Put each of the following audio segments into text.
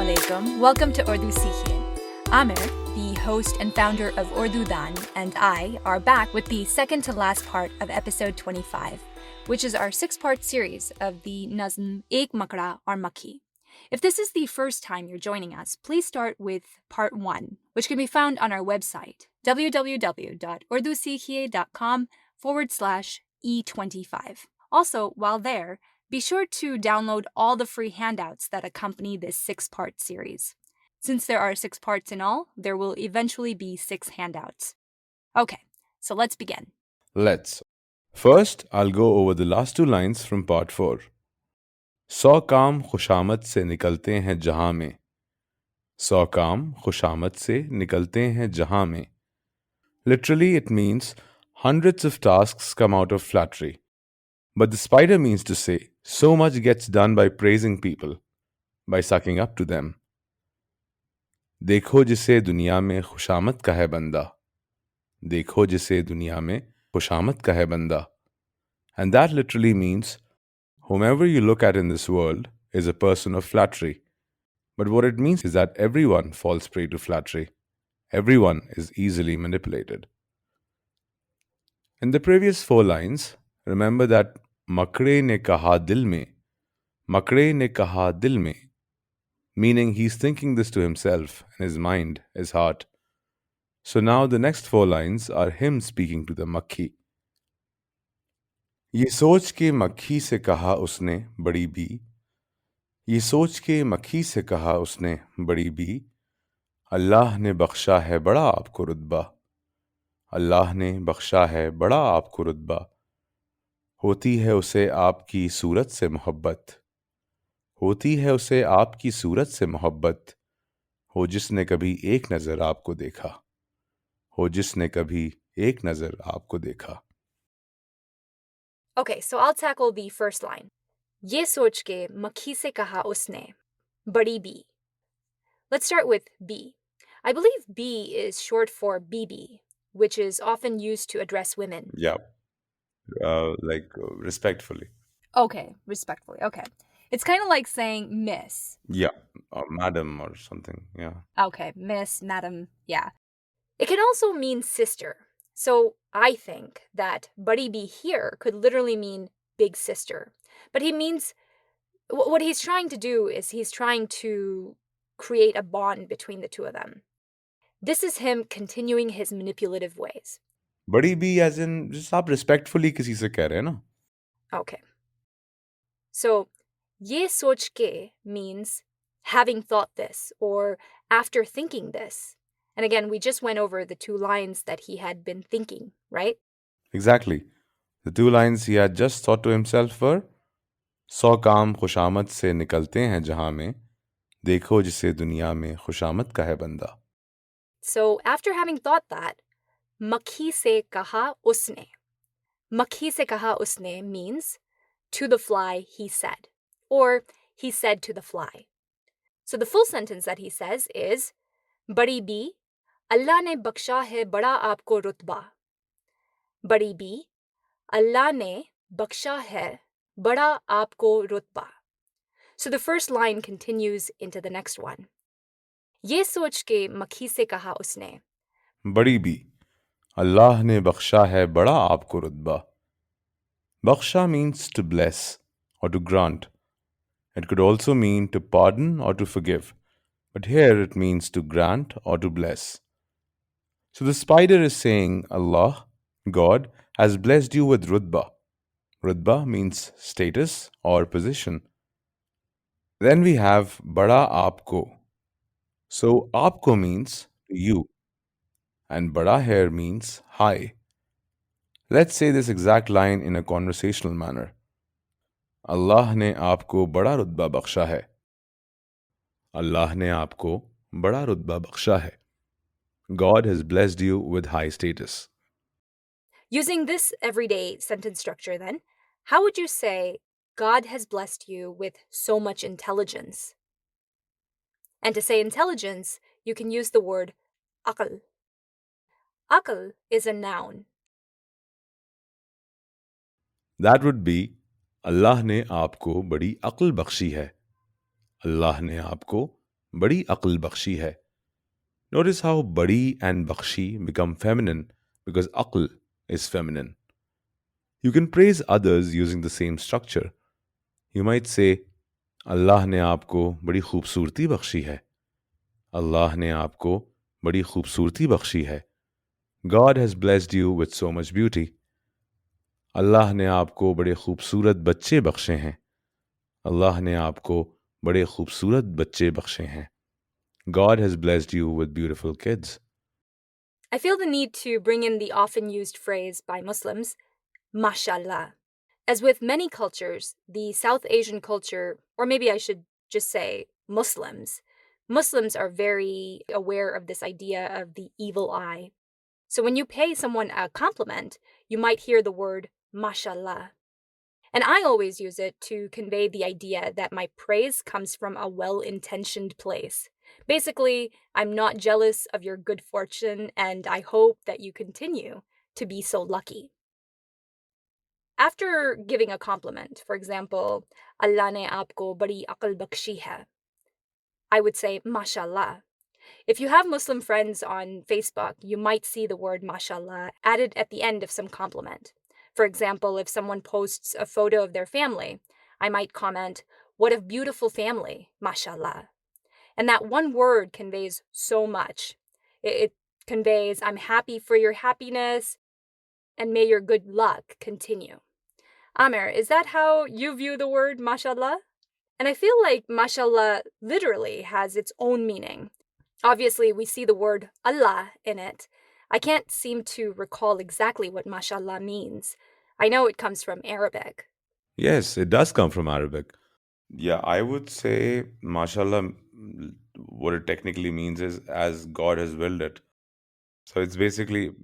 Assalamu alaikum. Welcome to Urdu Seekhiye. Amir, the host and founder of Urdu Dan, and I are back with the second to last part of episode 25, which is our 6-part series of the Nazm Ek Makra or Makhi. If this is the first time you're joining us, please start with part 1, which can be found on our website, www.urduseekhiye.com/E25. Also, while there, be sure to download all the free handouts that accompany this 6-part series. Since there are 6 parts in all, there will eventually be 6 handouts. Okay, so let's begin. Let's. First, I'll go over the last 2 lines from part 4. 100 काम खुशामद से निकलते हैं जहां में 100 काम खुशामद से निकलते हैं जहां में. Literally, it means hundreds of tasks come out of flattery. But the spider means to say, so much gets done by praising people, by sucking up to them. देखो जिसे दुनिया में खुशामद का है बंदा. देखो जिसे दुनिया में खुशामद का है बंदा. And that literally means, whomever you look at in this world is a person of flattery. But what it means is that everyone falls prey to flattery. Everyone is easily manipulated. In the previous 4 lines, remember that makre ne kaha dil mein, makre ne kaha dil mein, meaning he's thinking this to himself in his mind, his heart. So now the next 4 lines are him speaking to the makhi. ये सोच के मक्खी से कहा उसने बड़ी B. ये सोच के मक्खी से कहा उसने बड़ी बी. अल्लाह ने बख्शा है बड़ा आपको रुतबा. अल्लाह ने बख्शा है बड़ा आपको रुतबा. होती है उसे आपकी सूरत से मोहब्बत. होती है उसे आपकी सूरत से मोहब्बत. हो जिसने कभी एक नज़र आपको देखा. हो जिसने कभी एक नज़र आपको देखा. Okay, so I'll tackle the first line. ये सोच के मक्खी से कहा उसने बड़ी B. Let's start with B. I believe B is short for BB, which is often used to address women. Yeah. Respectfully. Okay, respectfully. Okay. It's kind of like saying miss. Yeah. Or madam or something. Yeah. Okay, miss, madam, yeah. It can also mean sister. So I think that Buddy B here could literally mean big sister. But he means, what he's trying to do is he's trying to create a bond between the two of them. This is him continuing his manipulative ways. बड़ी भी as in just आप respectfully किसी से कह रहे हैं ना. Okay. So, ये सोच के means having thought this or after thinking this. And again, we just went over the 2 lines that he had been thinking, right? Exactly. The 2 lines he had just thought to himself were 100 काम खुशामद से निकलते हैं जहां में. देखो जिसे दुनिया में खुशामद का है बंदा. So, after having thought that, मक्खी से कहा उसने. मक्खी से कहा उसने means to the fly he said, or he said to the fly. So the full sentence that he says is, बड़ी बी, अल्लाह ने बख्शा है बड़ा आपको रुतबा. बड़ी बी, अल्लाह ने बख्शा है बड़ा आपको रुतबा. So the first line continues into the next one. ये सोच के मक्खी से कहा उसने. बड़ी भी, अल्लाह ने बख्शा है बड़ा आपको रुतबा. Bakhsha means to bless or to grant. It could also mean to pardon or to forgive, but here it means to grant or to bless. So the spider is saying, Allah, God, has blessed you with rutba. Rutba means status or position. Then we have bada aapko. So aapko means you, and bada here means high. Let's say this exact line in a conversational manner. अल्लाह ने आपको बड़ा रुतबा बख्शा है. अल्लाह ने आपको बड़ा रुतबा बख्शा है. God has blessed you with high status. Using this everyday sentence structure then, how would you say God has blessed you with so much intelligence? And to say intelligence, you can use the word aql. Aql is a noun. That would be अल्लाह ने आपको बड़ी अक्ल बख्शी है. अल्लाह ने आपको बड़ी अक्ल बख्शी है. Notice how badi and bakshi become feminine because aql is feminine. You can praise others using the same structure. You might say, अल्लाह ने आपको बड़ी खूबसूरती बख्शी है. अल्लाह ने आपको बड़ी खूबसूरती बख्शी है. God has blessed you with so much beauty. अल्लाह ने आपको बड़े खूबसूरत बच्चे बख्शे हैं. अल्लाह ने आपको बड़े खूबसूरत बच्चे बख्शे हैं. God has blessed you with beautiful kids. I feel the need to bring in the often used phrase by Muslims, mashallah. As with many cultures, the South Asian culture, or maybe I should just say Muslims are very aware of this idea of the evil eye. So when you pay someone a compliment, you might hear the word mashallah. And I always use it to convey the idea that my praise comes from a well intentioned place. Basically, I'm not jealous of your good fortune, and I hope that you continue to be so lucky. After giving a compliment, for example, Allah ne aapko badi aql bakshi hai, I would say mashallah. If you have Muslim friends on Facebook, you might see the word mashallah added at the end of some compliment. For example, if someone posts a photo of their family, I might comment, "What a beautiful family, mashallah." And that one word conveys so much. It conveys, "I'm happy for your happiness, and may your good luck continue." Amir, is that how you view the word mashallah? And I feel like mashallah literally has its own meaning. Obviously, we see the word Allah in it. I can't seem to recall exactly what mashallah means. I know it comes from Arabic. Yes, it does come from Arabic. Yeah, I would say, mashallah, what it technically means is as God has willed it. So it's basically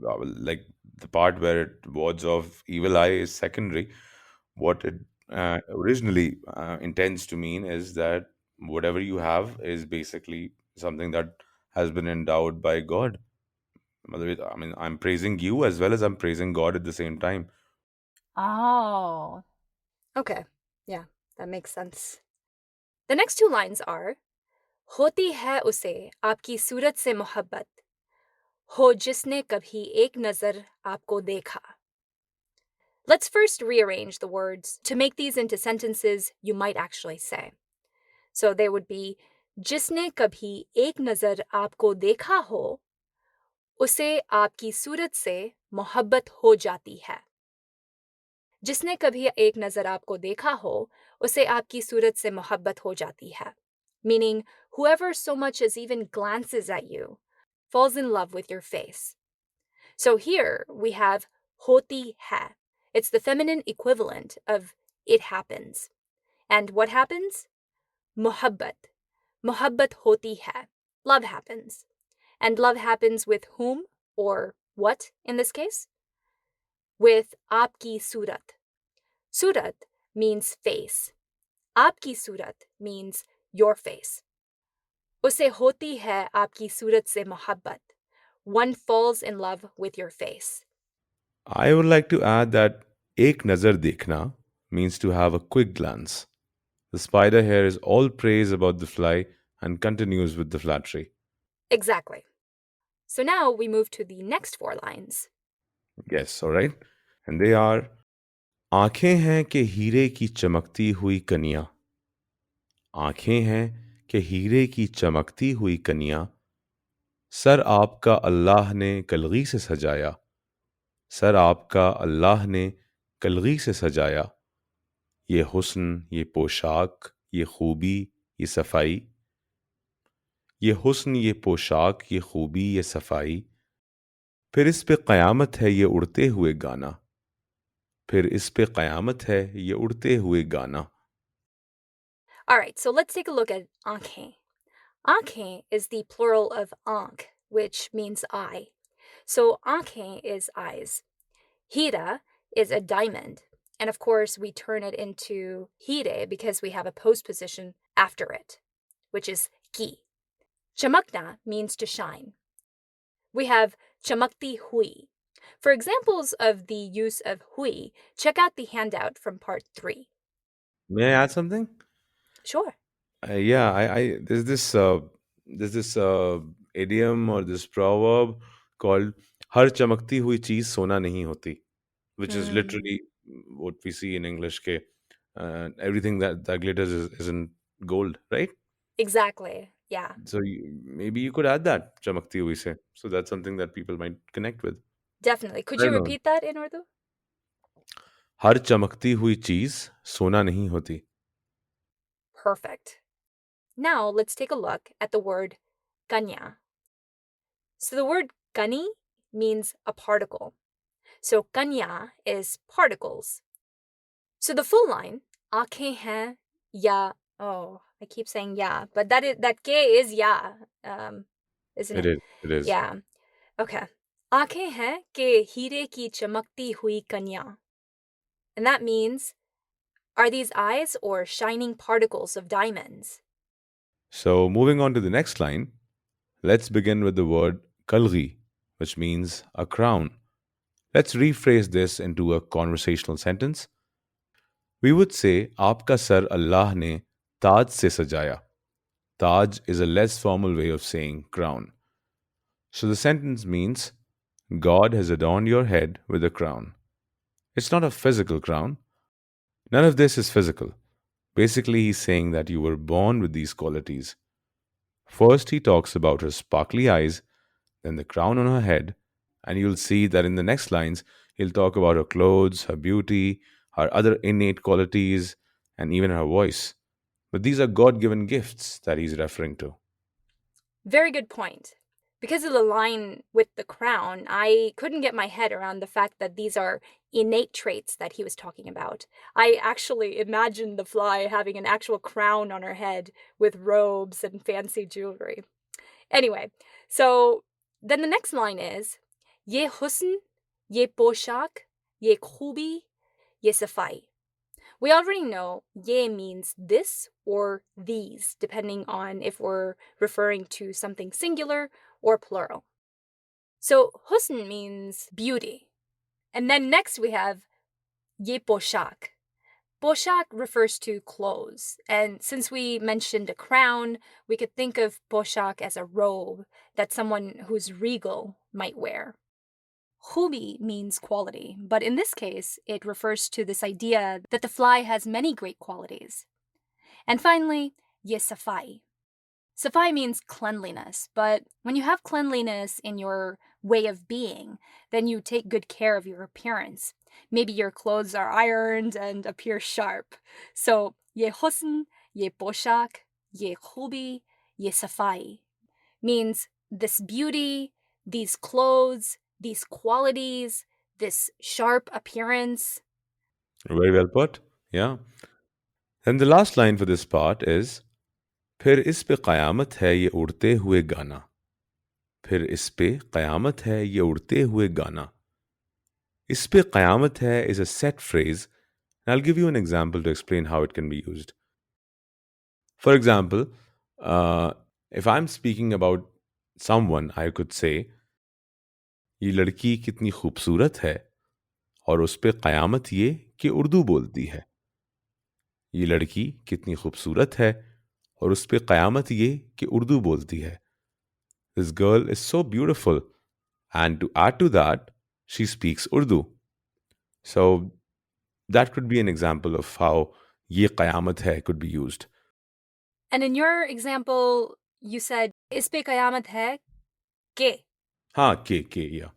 like the part where it wards off evil eye is secondary. What it originally intends to mean is that whatever you have is basically something that has been endowed by God. I mean, I'm praising you as well as I'm praising God at the same time. Oh. Okay. Yeah, that makes sense. The next two lines are होती है उसे आपकी सूरत से मोहब्बत हो जिसने कभी एक नजर आपको देखा. Let's first rearrange the words to make these into sentences you might actually say. So they would be जिसने कभी एक नजर आपको देखा हो उसे आपकी सूरत से मोहब्बत हो जाती है. जिसने कभी एक नजर आपको देखा हो उसे आपकी सूरत से मोहब्बत हो जाती है. Meaning, whoever so much as even glances at you falls in love with your face. So here we have hoti hai. It's the feminine equivalent of it happens. And what happens? Muhabbat. Muhabbat hoti hai. Love happens. And love happens with whom or what in this case? With aapki surat. Surat means face. Aapki surat means your face. Usse hoti hai aapki surat se mohabbat. One falls in love with your face. I would like to add that ek nazar dekhna means to have a quick glance. The spider here is all praise about the fly and continues with the flattery. Exactly. So now we move to the next four lines. Yes, all right. And they are आंखें हैं कि हीरे की चमकती हुई कनिया. आंखें हैं कि हीरे की चमकती हुई कनिया. सर आपका अल्लाह ने कलगी से सजाया. सर आपका अल्लाह ने कलगी से सजाया. ये हुस्न, ये पोशाक, ये खूबी, ये सफाई. ये हुस्न, ये पोशाक, ये खूबी, ये सफाई. फिर इस पे क़यामत है ये उड़ते हुए गाना. फिर इस पे क़यामत है ये उड़ते हुए गाना. All right, so let's take a look at आंखें. आंखें is the plural of आंख, which means eye. So आंखें is eyes. Hira is a diamond. And of course, we turn it into hire because we have a postposition after it, which is ki. Chamakna means to shine. We have chamakti hui. For examples of the use of hui, check out the handout from part 3. May I add something? Sure. Yeah, I there's this there's this idiom or this proverb called "हर चमकती हुई चीज सोना नहीं होती," which is Hmm. literally what we see in English. Ke, everything that glitters isn't gold, right? Exactly. Yeah, So maybe you could add that chamakti hui se. So that's something that people might connect with. definitely. Could I you don't know. repeat that in Urdu? हर चमकती हुई चीज सोना नहीं होती. Perfect. Now let's take a look at the word kanya. So the word kani means a particle. So kanya is particles. So the full line, आँखें हैं या, oh, I keep saying yeah, but that ke is yeah, isn't It it? is. It is. Yeah. Okay. आँखें हैं कि हीरे की चमकती हुई कन्या. And that means, are these eyes or shining particles of diamonds? So moving on to the next line, let's begin with the word kalgi, which means a crown. Let's rephrase this into a conversational sentence. We would say, आपका sir अल्लाह ने ताज से सजाया. Taj is a less formal way of saying crown. So the sentence means, God has adorned your head with a crown. It's not a physical crown. None of this is physical. Basically, he's saying that you were born with these qualities. First, he talks about her sparkly eyes, then the crown on her head, and you'll see that in the next lines, he'll talk about her clothes, her beauty, her other innate qualities, and even her voice. But these are God given gifts that he's referring to. Very good point. Because of the line with the crown, I couldn't get my head around the fact that these are innate traits that he was talking about. I actually imagined the fly having an actual crown on her head with robes and fancy jewelry. Anyway, so then the next line is, ye husn, ye poshak, ye khubi, ye safai. We already know ye means this or these, depending on if we're referring to something singular or plural. So husn means beauty. And then next we have ye poshak. Poshak refers to clothes. And since we mentioned a crown, we could think of poshak as a robe that someone who's regal might wear. Khubi means quality, but in this case, it refers to this idea that the fly has many great qualities. And finally, ye safai. Safai means cleanliness, but when you have cleanliness in your way of being, then you take good care of your appearance. Maybe your clothes are ironed and appear sharp. So, ye husn, ye poshak, ye khubi, ye safai means this beauty, these clothes, these qualities, this sharp appearance. Very well put. Yeah. And the last line for this part is, फिर इस पे क़यामत है ये उड़ते हुए गाना. फिर इस पे क़यामत है ये उड़ते हुए गाना. इस पे क़यामत है is a set phrase, and I'll give you an example to explain how it can be used. For example, if I'm speaking about someone, I could say, ये लड़की कितनी खूबसूरत है और उस पे क़यामत ये कि उर्दू बोलती है. ये लड़की कितनी खूबसूरत है और उस पे क़यामत ये कि उर्दू बोलती है. This girl is so beautiful, and to add to that, she speaks Urdu. So that could be an example of how ye qayamat hai could be used. And in your example, you said, is pe qayamat hai ke. Ha, ke, yeah.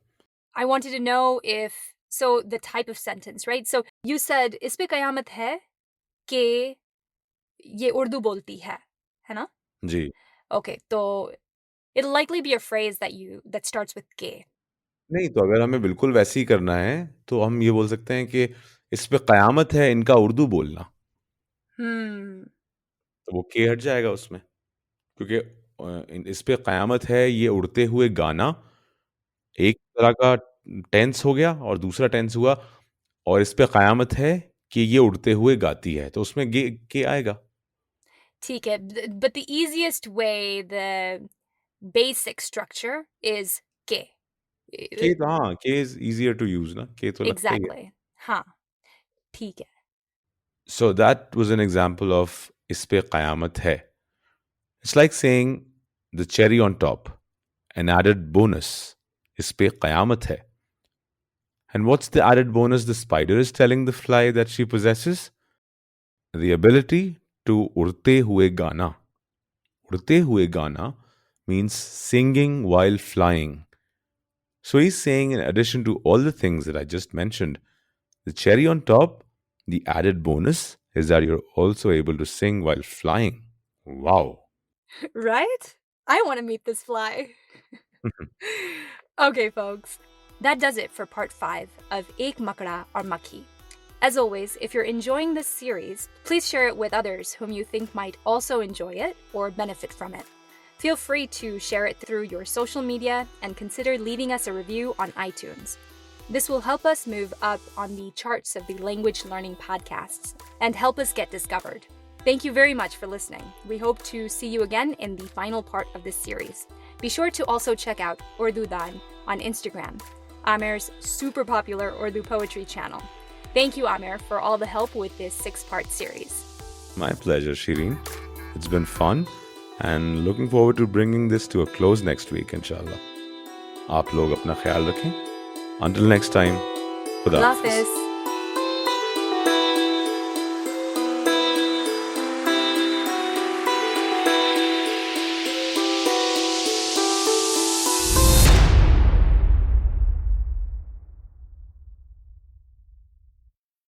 I wanted to know if, so the type of sentence, right? So you said, is pe qayamat hai ke ye Urdu bolti hai na? Ji. Okay, so it'll likely be a phrase that starts with ke. नहीं तो अगर हमें बिल्कुल वैसे ही करना है तो हम ये बोल सकते हैं कि इस पे क़यामत है इनका उर्दू बोलना. Hmm. तो वो के हट जाएगा उसमें, क्योंकि इस पे क़यामत है ये उड़ते हुए गाना एक तरह का टेंस हो गया और दूसरा टेंस हुआ, और इस पे क़यामत है कि ये उड़ते हुए गाती है, तो उसमें के आएगा. ठीक है, but the easiest way, the basic structure is ke. के तो हाँ, के इज easier to use ना, के तो लगता ही है. Exactly. हाँ, ठीक है. So that was an example of इस पे क़यामत है. It's like saying the cherry on top, an added bonus. इस पे क़यामत है. And what's the added bonus the spider is telling the fly that she possesses? The ability to urte hue gana. Urte hue gana means singing while flying. So he's saying, in addition to all the things that I just mentioned, the cherry on top, the added bonus is that you're also able to sing while flying. Wow. Right? I want to meet this fly. Okay, folks. That does it for part 5 of Ek Makra or Makhi. As always, if you're enjoying this series, please share it with others whom you think might also enjoy it or benefit from it. Feel free to share it through your social media and consider leaving us a review on iTunes. This will help us move up on the charts of the language learning podcasts and help us get discovered. Thank you very much for listening. We hope to see you again in the final part of this series. Be sure to also check out Urdu Dan on Instagram, Amer's super popular Urdu poetry channel. Thank you, Amer, for all the help with this 6-part series. My pleasure, Shireen. It's been fun and looking forward to bringing this to a close next week, inshallah. आप लोग अपना ख्याल रखें. Until next time, खुदा हाफिज़. Hafiz.